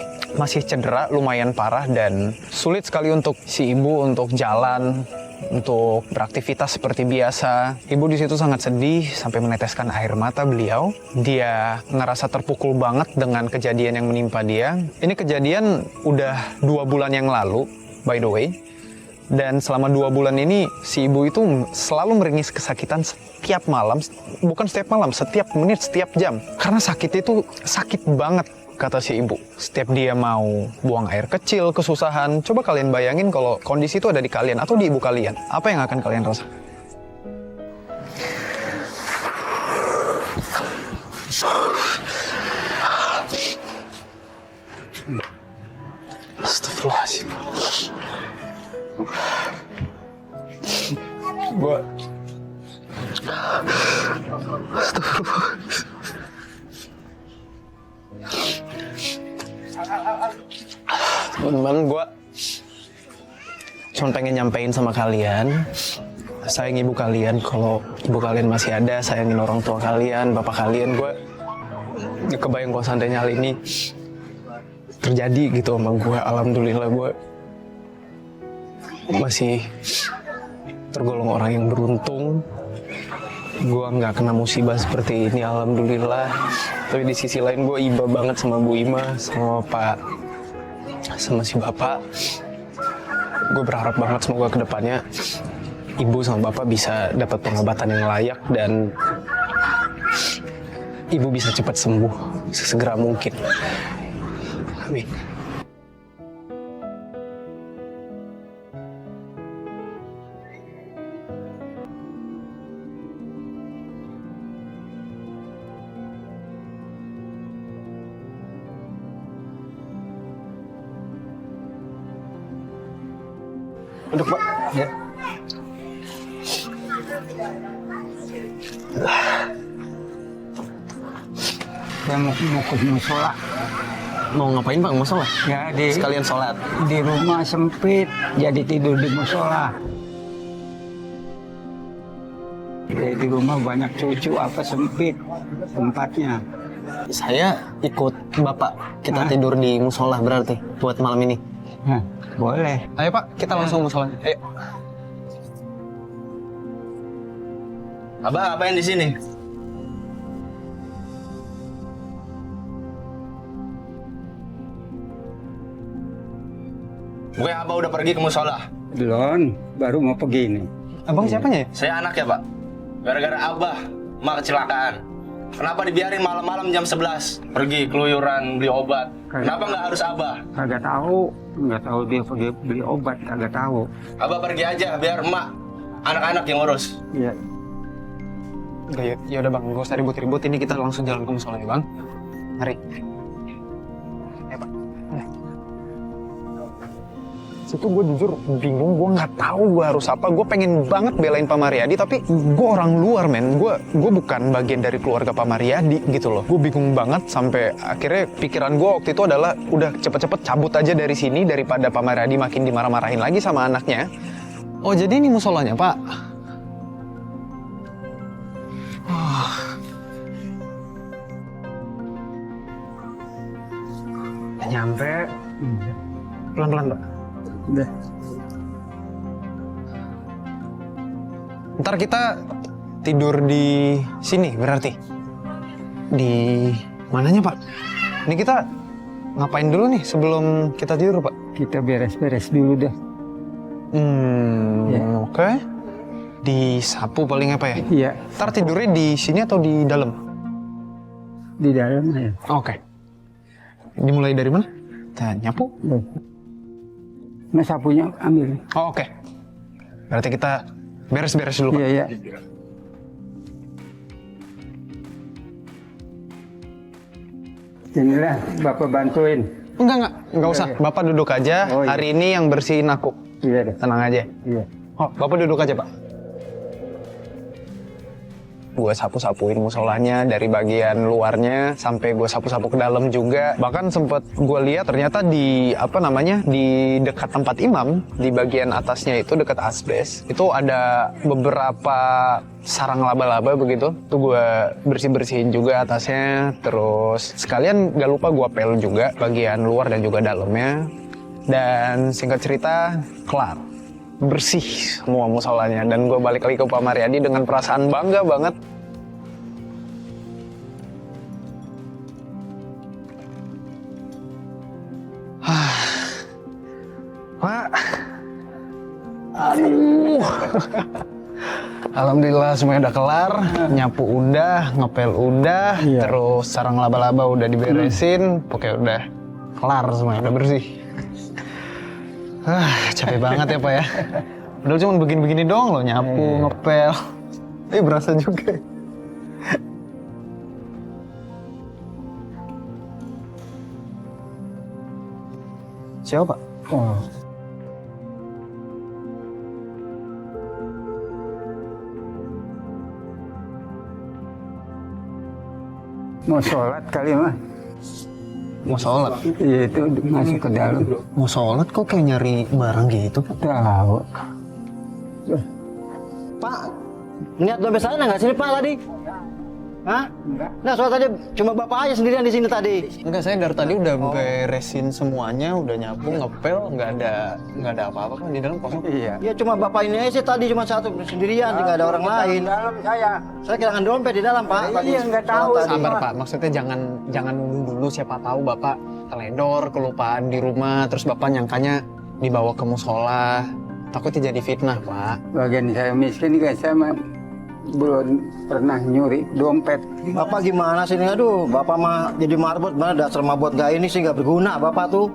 cedera, lumayan parah dan sulit sekali untuk si ibu untuk jalan, untuk beraktivitas seperti biasa. Ibu di situ sangat sedih sampai meneteskan air mata beliau. Dia ngerasa terpukul banget dengan kejadian yang menimpa dia. Ini kejadian udah 2 bulan yang lalu, by the way. Dan selama 2 bulan ini si ibu itu selalu meringis kesakitan setiap malam. Bukan setiap malam, setiap menit, setiap jam. Karena sakit itu sakit banget, kata si ibu. Setiap dia mau buang air kecil, kesusahan. Coba kalian bayangin kalau kondisi itu ada di kalian atau di ibu kalian. Apa yang akan kalian rasakan? Astagfirullahaladzim. Teman-teman, gue cuma pengen nyampein sama kalian, sayang ibu kalian. Kalau ibu kalian masih ada, sayangin orang tua kalian, bapak kalian. Gue gak kebayang kalau seandainya hal ini terjadi gitu sama gue. Alhamdulillah gue masih tergolong orang yang beruntung. Gue nggak kena musibah seperti ini, alhamdulillah. Tapi di sisi lain gue iba banget sama Bu Ima, sama Pak, sama si Bapak. Gue berharap banget semoga kedepannya Ibu sama Bapak bisa dapat pengobatan yang layak dan Ibu bisa cepat sembuh sesegera mungkin. Amin. Duduk, Pak. Ya. Saya mau ke musola. Mau ngapain, Pak? Musola? Ya, Sekalian sholat. di rumah sempit, jadi tidur di musola. Di rumah banyak cucu, apa sempit tempatnya. Saya ikut Bapak. Kita tidur di musola berarti buat malam ini. Hah, boleh. Ayo Pak, kita langsung musola. Ayo. Abah ngapain di sini? Gue Abah udah pergi ke musola. Belum, baru mau pergi nih. Abang siapanya ya? Saya anak ya, Pak. Gara-gara Abah emak kecelakaan. Kenapa dibiarin malam-malam jam 11 pergi keluyuran beli obat? Kenapa nggak harus Abah? Kagak tahu dia pergi beli obat, kagak tahu. Abah pergi aja biar emak anak-anak yang ngurus. Iya. Udah, ya udah Bang, gak usah ribut-ribut. Ini kita langsung jalan ke musola ya Bang. Mari. Ayo Pak. situ gue jujur bingung, gue nggak tahu gue harus apa. Gue pengen banget belain Pak Mariadi, tapi gue orang luar men, gue bukan bagian dari keluarga Pak Mariadi gitu loh. Gue bingung banget sampai akhirnya pikiran gue waktu itu adalah udah cepet-cepet cabut aja dari sini daripada Pak Mariadi makin dimarah-marahin lagi sama anaknya. Oh jadi ini musolanya Pak? Nyampe. Pelan-pelan Pak. Udah. Ntar kita tidur di sini berarti? Di mananya Pak? Ini kita ngapain dulu nih sebelum kita tidur Pak? Kita beres-beres dulu dah. Ya. Oke. Disapu paling apa ya? Iya. Ntar tidurnya di sini atau di dalam? Di dalam ya. Oke. Dimulai dari mana? Kita nyapu? Nah sapunya ambil. Oh, oke. Berarti kita beres-beres dulu Pak. Iya. Inilah Bapak bantuin. Enggak usah. Bapak duduk aja. Oh, iya. Hari ini yang bersihin aku. Iya deh. Tenang aja. Iya. Oh, Bapak duduk aja, Pak. Gue sapu-sapuin musolanya dari bagian luarnya sampai gue sapu-sapu ke dalam juga. Bahkan sempet gue lihat ternyata di di dekat tempat imam, di bagian atasnya itu dekat asbes, itu ada beberapa sarang laba-laba begitu. Tuh gue bersih-bersihin juga atasnya. Terus sekalian gak lupa gue pel juga bagian luar dan juga dalamnya. Dan singkat cerita, kelar. Bersih semua musolanya. Dan gue balik lagi ke Pak Mariadi dengan perasaan bangga banget. Pak. Aduh. Alhamdulillah semuanya udah kelar. Nyapu udah, ngepel udah, terus sarang laba-laba udah diberesin. Pokoknya udah kelar semuanya, udah bersih. Capek banget ya Pak ya. Padahal cuma begini-begini doang loh, nyapu, ngepel. Berasa juga. Siapa Pak? Oh. Mau sholat kali mah. Mau sholat? Iya itu masuk ke dalam. Mau sholat kok kayak nyari barang gitu Pak? Tahu. Pak, niat dompet saya nggak sini Pak tadi? Hah? Nah soal tadi cuma bapak aja sendirian di sini tadi. Enggak, saya dari tadi udah beresin semuanya, udah nyapu, ngepel, nggak ada apa-apa Pak di dalam kosong. Iya. Ya cuma bapak ini aja sih tadi cuma satu sendirian, nggak ada orang lain. Dalam saya. Saya kehilangan dompet di dalam Pak. Iya nggak tahu. Sabar Pak, maksudnya jangan nunggu dulu, siapa tahu Bapak teledor, kelupaan di rumah, terus Bapak nyangkanya dibawa ke musola. Takutnya jadi fitnah Pak. Bagian saya miskin kan saya belum pernah nyuri dompet. Bapak gimana sih ini? Aduh, bapak mah jadi marbot, mana dasar mabot gak ini sih nggak berguna bapak tuh.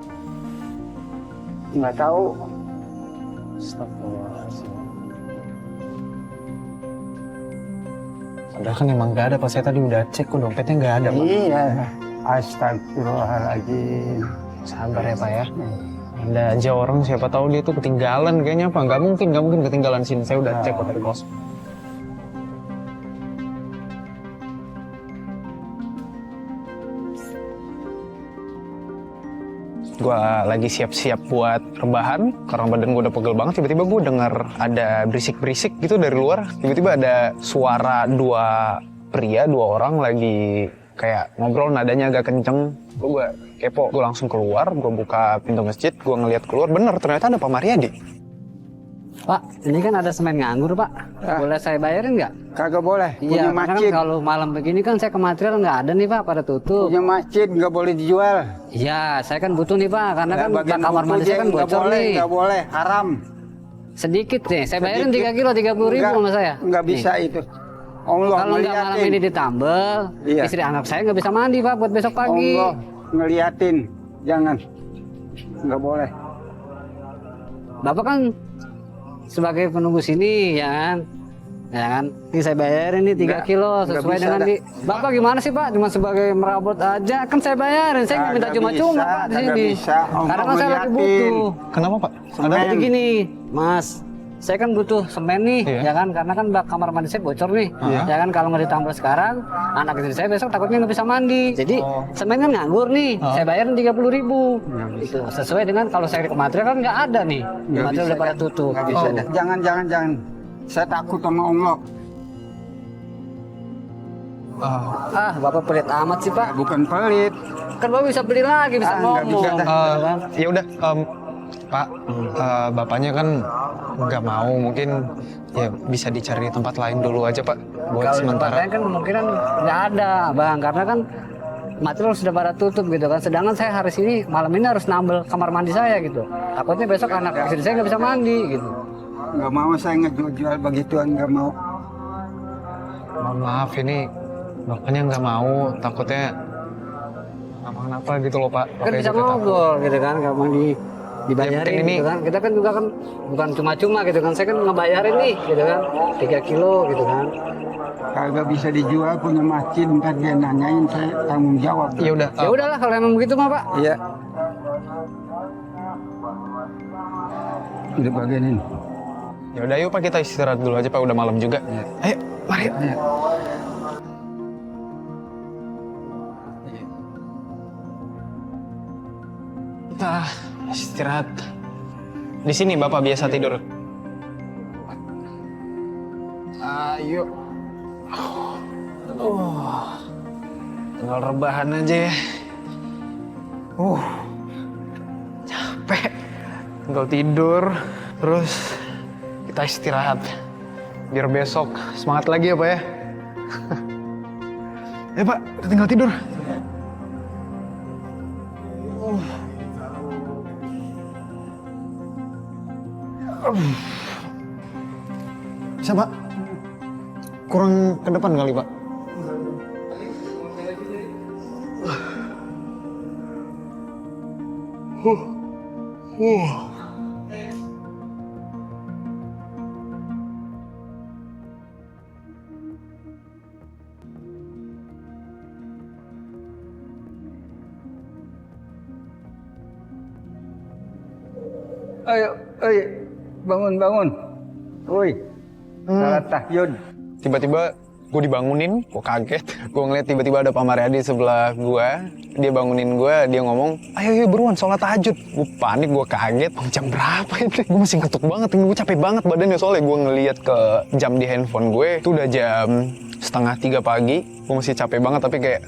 Nggak tahu. Padahal kan emang nggak ada Pak, saya tadi udah cek kok dompetnya nggak ada Pak. Iya. Astagfirullahaladzim. Sabar ya Pak ya. Ada aja orang, siapa tahu dia tuh ketinggalan kayaknya Pak. Nggak mungkin ketinggalan sini. Saya udah cek kok dari kos. Gue lagi siap-siap buat rebahan karena badan gue udah pegel banget. Tiba-tiba gue dengar ada berisik-berisik gitu dari luar. Tiba-tiba ada suara dua orang lagi kayak ngobrol, nadanya agak kenceng. Gue kepo, gue langsung keluar, gue buka pintu masjid, gue ngeliat keluar, bener ternyata ada Pak Mariadi. Pak, ini kan ada semen nganggur Pak, boleh saya bayarin nggak? Kagak boleh. Iya, Punya karena masjid. kan kalau malam begini kan saya ke material nggak ada nih Pak, pada tutup. Punya masjid nggak boleh dijual. Iya, saya kan butuh nih Pak, karena kan bagian kamar butuh mandi saya kan nggak bocor boleh, nih. nggak boleh, haram. Sedikit nih, saya bayarin Sedikit. 3 kilo 30.000 sama saya. Nggak bisa Nih. itu. Allah Kalau nggak malam ini ditambel, Iya. istri anak saya nggak bisa mandi Pak buat besok pagi. Allah ngeliatin, jangan. Nggak boleh. Bapak kan sebagai penunggu sini ya kan, Ya kan? Ini saya bayarin nih 3 kilo sesuai bisa dengan dah. di. Bapak gimana sih Pak? Cuma sebagai merabot aja kan saya bayarin. Saya nggak minta Kagak cuma-cuma bisa, Pak di kagak sini. bisa. Karena Ongkong kan saya lagi ngeliatin. butuh. Kenapa Pak? Jadi gini, Mas. Saya kan butuh semen nih, Iya. ya kan? Karena kan kamar mandi saya bocor nih, ya kan? Kalau nggak ditambal sekarang, anak istri saya besok takutnya nggak bisa mandi. Jadi semen kan nganggur nih, saya bayarin 30.000. Itu sesuai dengan kalau saya ke material kan nggak ada nih, material udah pada tutup. Nggak bisa Oh. dah. Jangan. Saya takut sama Allah. Ah, Bapak pelit amat sih Pak. Bukan pelit. Kan Bapak bisa beli lagi, bisa nggak ngomong. bisa dah. ya kan? Ya udah, Pak, bapaknya kan nggak mau, mungkin ya bisa dicari tempat lain dulu aja Pak, buat Kalau sementara. tempat lain kan kemungkinan nggak ada, Bang, karena kan material sudah pada tutup gitu kan. Sedangkan saya hari ini malam ini harus nambel kamar mandi saya gitu. Takutnya besok anak istri saya nggak bisa mandi gitu. Nggak mau saya ngejual begituan, nggak mau. Mohon maaf, ini bapaknya nggak mau, takutnya kenapa-kenapa gitu loh Pak. Kan Bapaknya bisa juga takut. ngobrol gitu kan, kalau mau dibayarin Yang penting ini- gitu kan. Kita kan juga kan bukan cuma-cuma gitu kan. Saya kan ngebayarin nih gitu kan, 3 kilo gitu kan. Kagak bisa dijual, punya masjid, ntar dia nanyain, saya tanggung jawab. Ya udah, Ya udahlah kalau emang begitu mah Pak. Iya. Udah bagian ini. ya udah yuk Pak, kita istirahat dulu aja Pak, udah malam juga. Ayo, mari. Iya. Kita istirahat. Di sini Bapak biasa tidur. Ayo. Tinggal rebahan aja ya. Capek. Tinggal tidur, terus kita istirahat. Biar besok semangat lagi ya Pak ya. Ya Pak, kita tinggal tidur. Bisa Pak? Kurang ke depan kali Pak. Ayo, bangun. Woi, salat tahajud. Tiba-tiba gue dibangunin, gue kaget. Gue ngeliat tiba-tiba ada Pak Mariadi sebelah gue. Dia bangunin gue, dia ngomong, ayo buruan sholat tahajud. Gue panik, gue kaget. Jam berapa ini? Gue masih ngantuk banget, gue capek banget badannya. Soalnya gue ngeliat ke jam di handphone gue, itu udah jam 2:30 pagi. Gue masih capek banget, tapi kayak,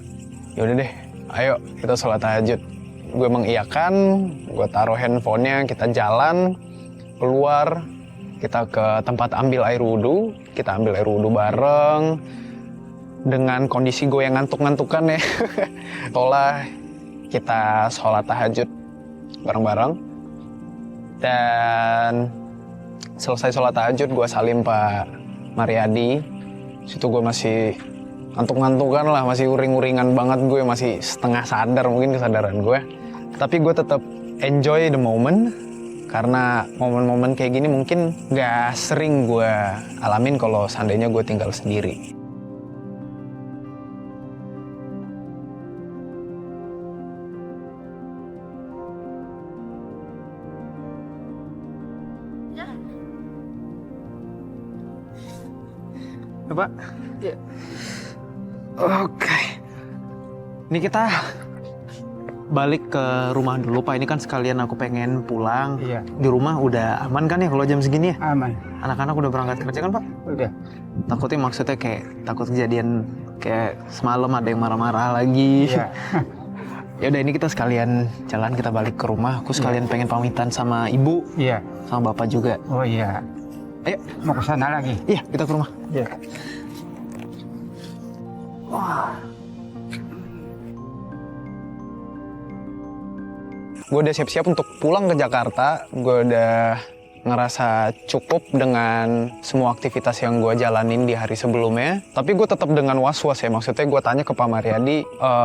yaudah deh, ayo kita sholat tahajud. Gue mengiyakan, gue taruh handphonenya, kita jalan, keluar, kita ke tempat ambil air wudhu, kita ambil air wudhu bareng, dengan kondisi gue yang ngantuk-ngantukan ya. Setelah kita sholat tahajud bareng-bareng, dan selesai sholat tahajud gue salim Pak Mariadi. Situ gue masih ngantuk-ngantukan lah, masih uring-uringan banget, gue masih setengah sadar mungkin kesadaran gue. Tapi gue tetap enjoy the moment, karena momen-momen kayak gini mungkin gak sering gue alamin kalau seandainya gue tinggal sendiri. Pak? Ya. Oke. Ini kita balik ke rumah dulu Pak. Ini kan sekalian aku pengen pulang. Iya. Di rumah udah aman kan ya kalau jam segini ya? Aman. Anak-anak udah berangkat kerja kan Pak? Udah. Takutnya maksudnya kayak takut kejadian kayak semalam ada yang marah-marah lagi. Iya. Ya udah, ini kita sekalian jalan, kita balik ke rumah. Aku sekalian pengen pamitan sama ibu, Iya. sama bapak juga. Oh iya. Ayo. Mau ke sana lagi. Iya, kita ke rumah. Iya. Gue udah siap-siap untuk pulang ke Jakarta. Gue udah ngerasa cukup dengan semua aktivitas yang gue jalanin di hari sebelumnya. Tapi gue tetap dengan was-was ya, maksudnya gue tanya ke Pak Mariadi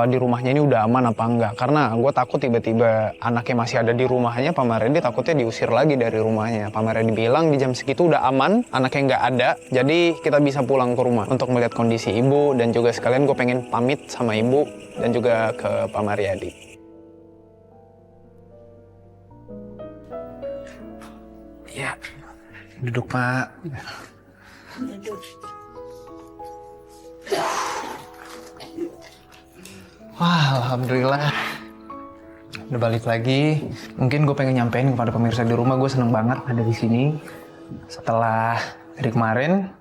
di rumahnya ini udah aman apa enggak. Karena gue takut tiba-tiba anaknya masih ada di rumahnya, Pak Mariadi takutnya diusir lagi dari rumahnya. Pak Mariadi bilang di jam segitu udah aman, anaknya nggak ada, jadi kita bisa pulang ke rumah untuk melihat kondisi ibu. Dan juga sekalian gue pengen pamit sama ibu dan juga ke Pak Mariadi. Ya, duduk Pak. Wah, alhamdulillah. Udah balik lagi. Mungkin gue pengen nyampein kepada pemirsa di rumah, gue seneng banget ada di sini. Setelah dari kemarin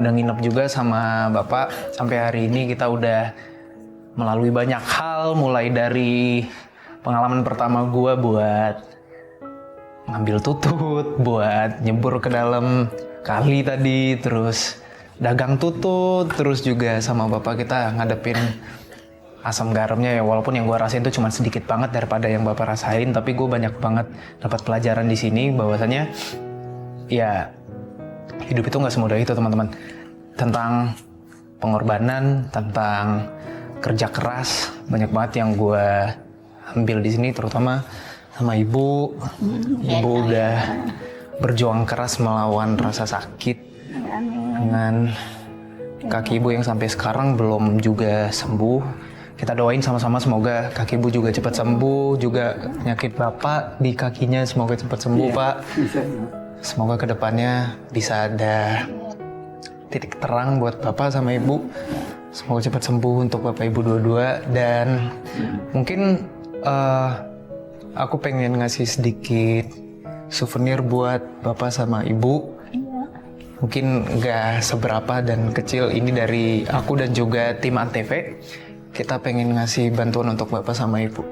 udah nginep juga sama Bapak, sampai hari ini kita udah melalui banyak hal, mulai dari pengalaman pertama gue buat ngambil tutut, buat nyebur ke dalam kali tadi, terus dagang tutut, terus juga sama Bapak kita ngadepin asam garamnya ya, walaupun yang gue rasain itu cuma sedikit banget daripada yang Bapak rasain, tapi gue banyak banget dapat pelajaran di sini bahwasanya ya hidup itu nggak semudah itu teman-teman. Tentang pengorbanan, tentang kerja keras, banyak banget yang gue ambil di sini, terutama sama ibu. Ibu udah berjuang keras melawan rasa sakit dengan kaki ibu yang sampai sekarang belum juga sembuh. Kita doain sama-sama semoga kaki ibu juga cepat sembuh, juga penyakit Bapak di kakinya semoga cepat sembuh, Pak. Semoga kedepannya bisa ada titik terang buat Bapak sama Ibu. Semoga cepat sembuh untuk Bapak Ibu dua-dua. Dan mungkin aku pengen ngasih sedikit souvenir buat Bapak sama Ibu. Mungkin nggak seberapa dan kecil, ini dari aku dan juga tim Antv. Kita pengen ngasih bantuan untuk Bapak sama Ibu.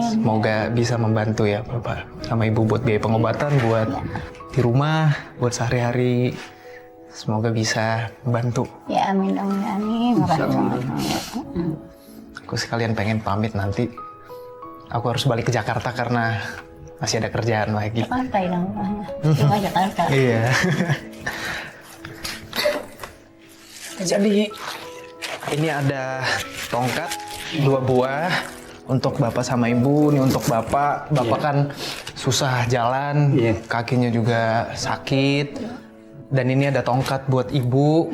Semoga bisa membantu ya Bapak sama Ibu buat biaya pengobatan, buat di rumah, buat sehari-hari. Semoga bisa membantu. Ya amin, amin, amin. Aku sekalian pengen pamit nanti. Aku harus balik ke Jakarta karena masih ada kerjaan lagi. Jakarta ya rumahnya. Cuma Jakarta. Iya. Jadi ini ada tongkat 2 buah untuk Bapak sama Ibu. Ini untuk Bapak. Bapak kan susah jalan, kakinya juga sakit. Dan ini ada tongkat buat Ibu.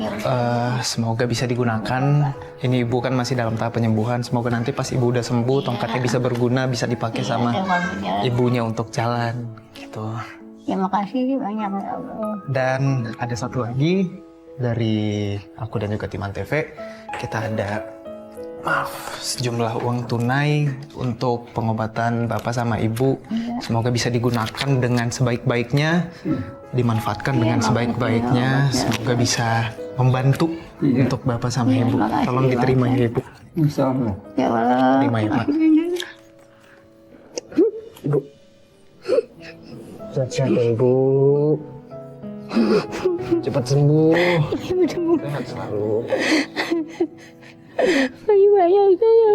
Semoga bisa digunakan. Ini Ibu kan masih dalam tahap penyembuhan. Semoga nanti pas Ibu udah sembuh, tongkatnya bisa berguna, bisa dipakai sama Ibunya untuk jalan. Gitu. Terima kasih banyak ya Allah. Dan ada satu lagi dari aku dan juga tim Antv. Kita ada sejumlah uang tunai untuk pengobatan Bapak sama Ibu. Semoga bisa digunakan dengan sebaik-baiknya, dimanfaatkan dengan sebaik-baiknya. Semoga bisa membantu untuk Bapak sama Ibu. Tolong diterima ya Ibu. Insyaallah. Ya Allah. Terima ya Pak. Ibu. Sehat-sehat ya Ibu. Cepat sembuh. Sehat selalu. Ayo banyak saya.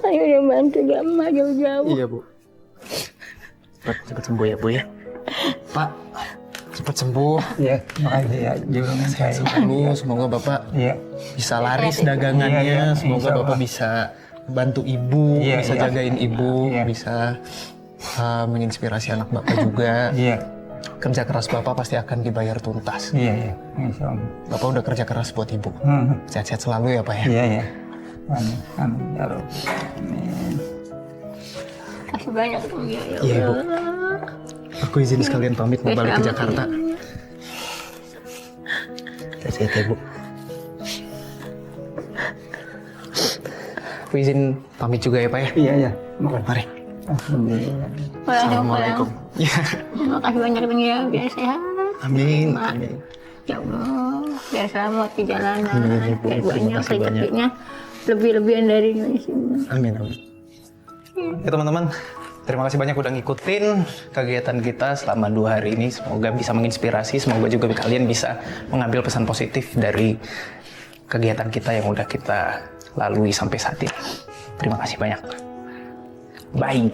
Ayo yang bantu Gama jauh-jauh. Iya Bu. Cepat sembuh ya Bu ya. Pak, cepat sembuh. Ya, makasih ya. Sehat selalu. Semoga Bapak bisa laris dagangannya. Semoga Bapak bisa bantu Ibu, bisa jagain Ibu, bisa menginspirasi anak Bapak juga. Kerja keras Bapak pasti akan dibayar tuntas. Iya. Insyaallah. Bapak udah kerja keras buat Ibu. Sehat-sehat selalu ya Pak ya. Iya. Amin. Ya Rabb. Amin. Kasih banyak ya. Iya Ibu. Aku izin sekalian pamit mau balik ke Jakarta. Sehat-sehat ya Bu. Aku izin pamit juga ya Pak ya. Iya. Mari. Alhamdulillah. Assalamualaikum. Terima kasih banyak ya, biar sehat. Amin. Ya Allah, biar selamat di jalanan, Amin, Ibu. biar Terima banyak kasih banyak. rezekinya lebih-lebihan dari Indonesia. Amin. Ya teman-teman, terima kasih banyak udah ngikutin kegiatan kita selama 2 hari ini. Semoga bisa menginspirasi, semoga juga kalian bisa mengambil pesan positif dari kegiatan kita yang udah kita lalui sampai saat ini. Terima kasih banyak. Baik.